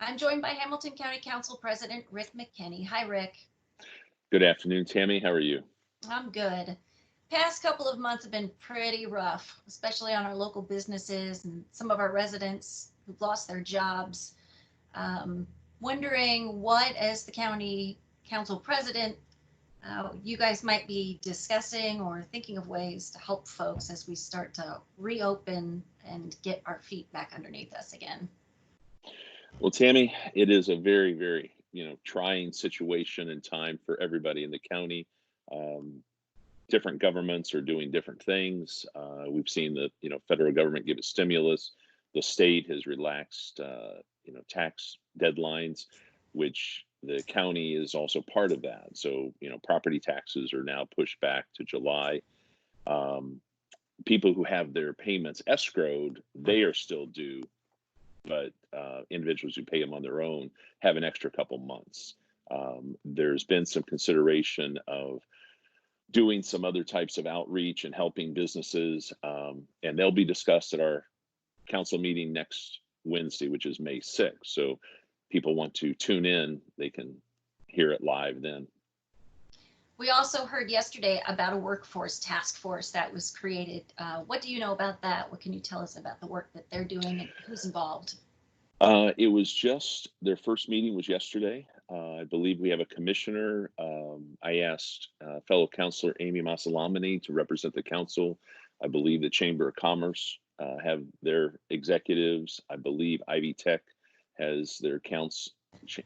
I'm joined by Hamilton County Council President Rick McKinney. Hi, Rick. Good afternoon, Tammy. How are you? I'm good. Past couple of months have been pretty rough, especially on our local businesses and some of our residents who've lost their jobs. Um, Wondering what, as the county council president, you guys might be discussing or thinking of ways to help folks as we start to reopen and get our feet back underneath us again. Well, Tammy, it is a very, very, trying situation and time for everybody in the county. Um, Different governments are doing different things. We've seen the, federal government give a stimulus. The state has relaxed, tax deadlines, which the county is also part of that. So, property taxes are now pushed back to July. Um, People who have their payments escrowed, they are still due, but individuals who pay them on their own have an extra couple months. There's been some consideration of doing some other types of outreach and helping businesses, and they'll be discussed at our council meeting next Wednesday, which is May 6th. So people want to tune in, they can hear it live then. We also heard yesterday about a workforce task force that was created. What do you know about that? What can you tell us about the work that they're doing and who's involved? It was just their first meeting was yesterday. I believe we have a commissioner. I asked fellow councilor Amy Masalamani to represent the council. I believe the Chamber of Commerce have their executives. I believe Ivy Tech has their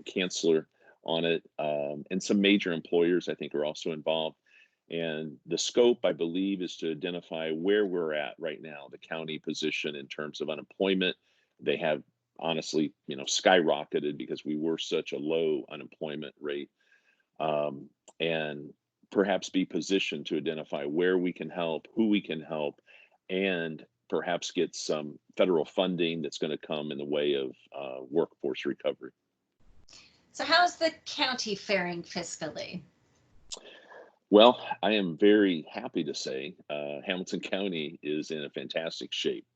chancellor on it, and some major employers I think are also involved. And the scope, I believe, is to identify where we're at right now, the county position in terms of unemployment. They have honestly, skyrocketed because we were such a low unemployment rate, and perhaps be positioned to identify where we can help, who we can help, and perhaps get some federal funding that's going to come in the way of workforce recovery. So how's the county faring fiscally? Well, I am very happy to say Hamilton County is in a fantastic shape.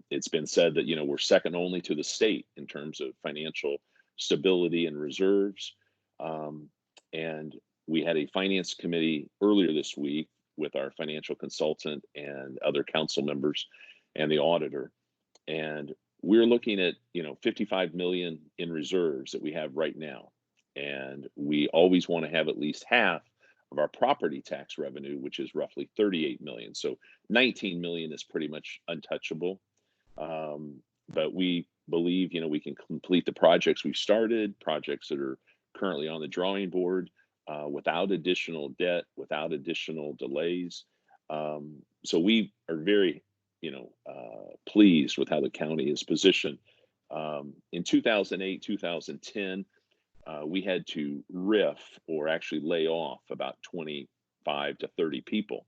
It's been said that we're second only to the state in terms of financial stability and reserves. And we had a finance committee earlier this week with our financial consultant and other council members and the auditor, and we're looking at 55 million in reserves that we have right now, and we always want to have at least half of our property tax revenue, which is roughly 38 million. So 19 million is pretty much untouchable. But we believe, we can complete the projects we've started, projects that are currently on the drawing board, without additional debt, without additional delays. So we are very, pleased with how the county is positioned. In 2008, 2010, we had to RIF, or actually lay off, about 25 to 30 people.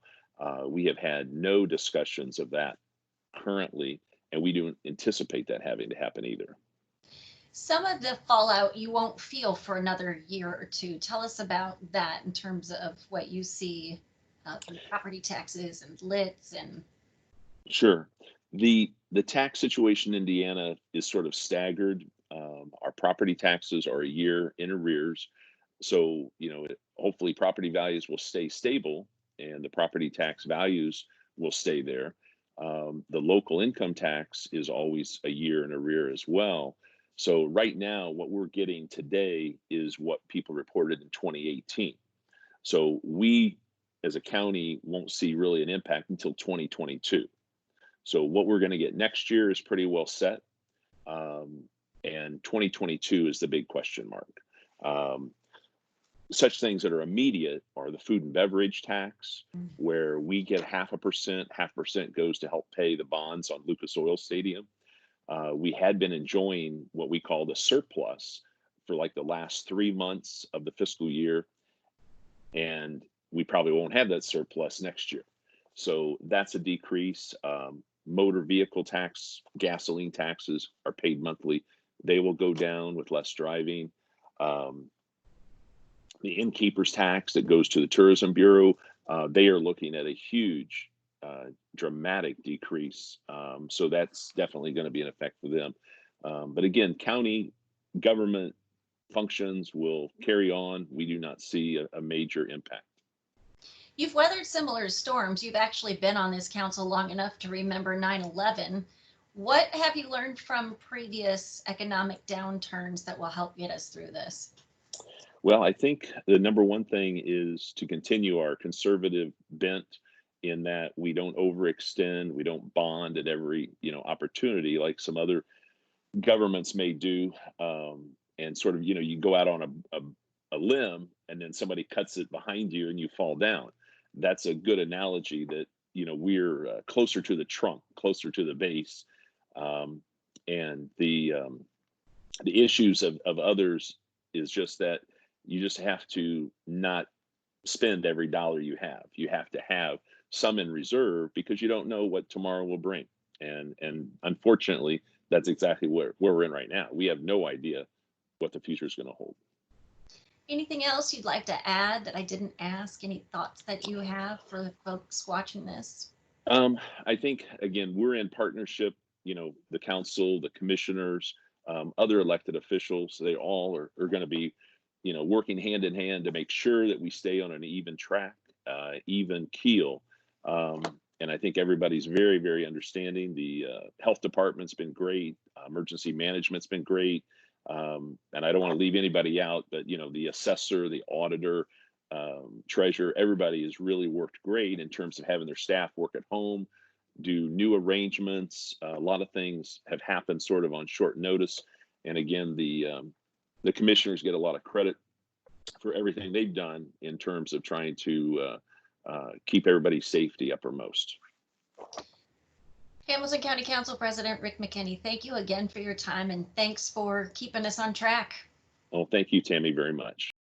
We have had no discussions of that currently, and we don't anticipate that having to happen either. Some of the fallout you won't feel for another year or two. Tell us about that in terms of what you see through property taxes and lits and. Sure. The tax situation in Indiana is sort of staggered. Our property taxes are a year in arrears. So, hopefully property values will stay stable and the property tax values will stay there. The local income tax is always a year in arrear as well. So right now, what we're getting today is what people reported in 2018. So we, as a county, won't see really an impact until 2022. So what we're going to get next year is pretty well set. And 2022 is the big question mark. Such things that are immediate are the food and beverage tax, where we get 0.5% goes to help pay the bonds on Lucas Oil Stadium. We had been enjoying what we call the surplus for like the last 3 months of the fiscal year, and we probably won't have that surplus next year. So that's a decrease. Motor vehicle tax, gasoline taxes are paid monthly. They will go down with less driving. The innkeeper's tax that goes to the Tourism Bureau, they are looking at a huge, dramatic decrease. So that's definitely going to be an effect for them. But again, county government functions will carry on. We do not see a major impact. You've weathered similar storms. You've actually been on this council long enough to remember 9/11. What have you learned from previous economic downturns that will help get us through this? Well, I think the number one thing is to continue our conservative bent in that we don't overextend, we don't bond at every opportunity like some other governments may do, and sort of you go out on a limb and then somebody cuts it behind you and you fall down. That's a good analogy that we're closer to the trunk, closer to the base, um, and the issues of others is just that you just have to not spend every dollar you have. You have to have some in reserve because you don't know what tomorrow will bring. And unfortunately, that's exactly where we're in right now. We have no idea what the future is going to hold. Anything else you'd like to add that I didn't ask? Any thoughts that you have for the folks watching this? I think again, we're in partnership. The council, the commissioners, other elected officials, they all are going to be, working hand in hand to make sure that we stay on an even track, even keel. Um, and I think everybody's very, very understanding. The health department's been great. Emergency management's been great. And I don't want to leave anybody out, but the assessor, the auditor, treasurer, everybody has really worked great in terms of having their staff work at home, do new arrangements. A lot of things have happened sort of on short notice. And again, the commissioners get a lot of credit for everything they've done in terms of trying to keep everybody's safety uppermost. Hamilton County Council President Rick McKinney, thank you again for your time and thanks for keeping us on track. Well, thank you, Tammy, very much.